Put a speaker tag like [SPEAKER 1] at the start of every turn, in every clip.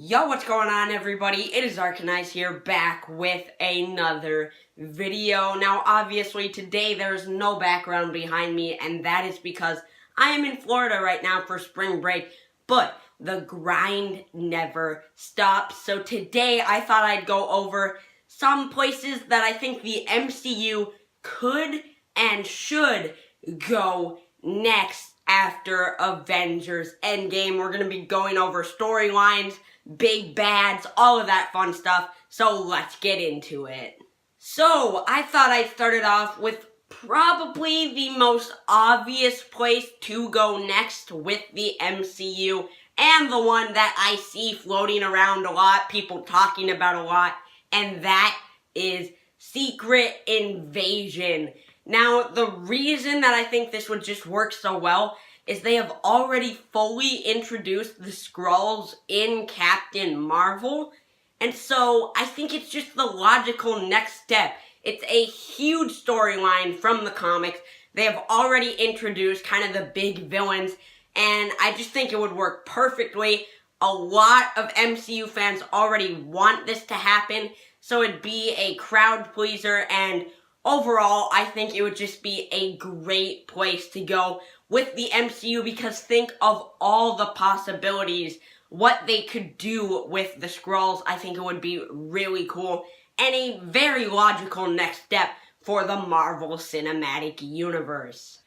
[SPEAKER 1] Yo, what's going on, everybody? It is Arcanized here, back with another video. Now, obviously, today there's no background behind me, and that is because I am in Florida right now for spring break, but the grind never stops. So today, I thought I'd go over some places that I think the MCU could and should go next after Avengers Endgame. We're going to be going over storylines, big bads, all of that fun stuff. So let's get into it. So I thought I'd start it off with probably the most obvious place to go next with the MCU, and the one that I see floating around a lot, people talking about a lot, and that is Secret Invasion. Now, the reason that I think this would just work so well is they have already fully introduced the Skrulls in Captain Marvel, and so I think it's just the logical next step. It's a huge storyline from the comics. They have already introduced kind of the big villains, and I just think it would work perfectly. A lot of MCU fans already want this to happen, so it'd be a crowd pleaser, and overall, I think it would just be a great place to go with the MCU, because think of all the possibilities, what they could do with the Skrulls. I think it would be really cool and a very logical next step for the Marvel Cinematic Universe.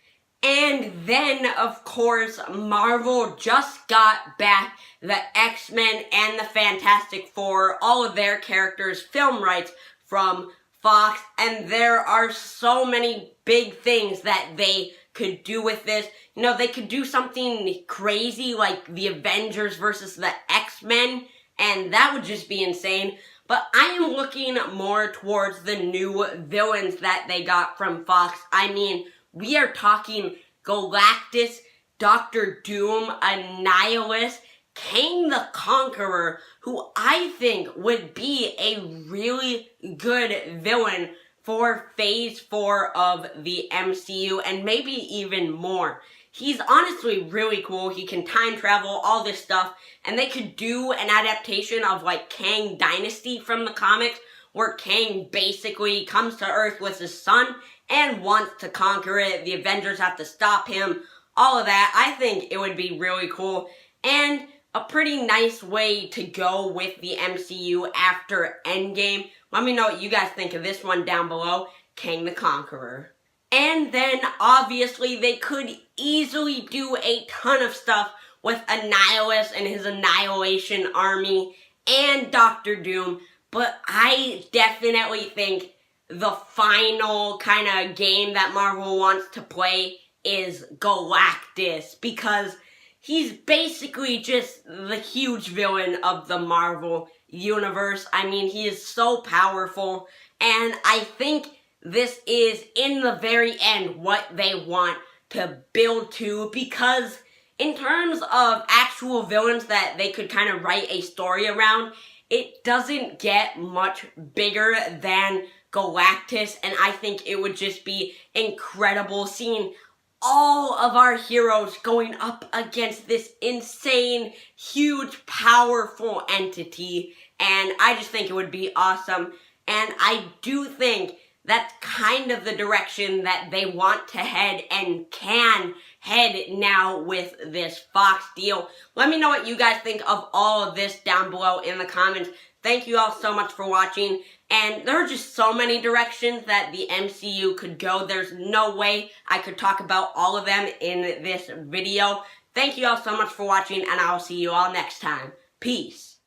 [SPEAKER 1] And then, of course, Marvel just got back the X-Men and the Fantastic Four, all of their characters' film rights from Fox, and there are so many big things that they could do with this. You know, they could do something crazy like the Avengers versus the X-Men, and that would just be insane. But I am looking more towards the new villains that they got from Fox. I mean, we are talking Galactus, Doctor Doom, Annihilus, Kang the Conqueror, who I think would be a really good villain for Phase 4 of the MCU, and maybe even more. He's honestly really cool. He can time travel, all this stuff, and they could do an adaptation of like Kang Dynasty from the comics, where Kang basically comes to Earth with his son and wants to conquer it. The Avengers have to stop him, all of that. I think it would be really cool, and a pretty nice way to go with the MCU after Endgame. Let me know what you guys think of this one down below, Kang the Conqueror. And then, obviously, they could easily do a ton of stuff with Annihilus and his Annihilation Army and Doctor Doom, but I definitely think the final kind of game that Marvel wants to play is Galactus, because he's basically just the huge villain of the Marvel Universe. I mean, he is so powerful, and I think this is, in the very end, what they want to build to, because in terms of actual villains that they could kind of write a story around, it doesn't get much bigger than Galactus, and I think it would just be incredible seeing all of our heroes going up against this insane, huge, powerful entity, and I just think it would be awesome, and I do think that's kind of the direction that they want to head and can head now with this Fox deal. Let me know what you guys think of all of this down below in the comments. Thank you all so much for watching, and there are just so many directions that the MCU could go. There's no way I could talk about all of them in this video. Thank you all so much for watching, and I'll see you all next time. Peace.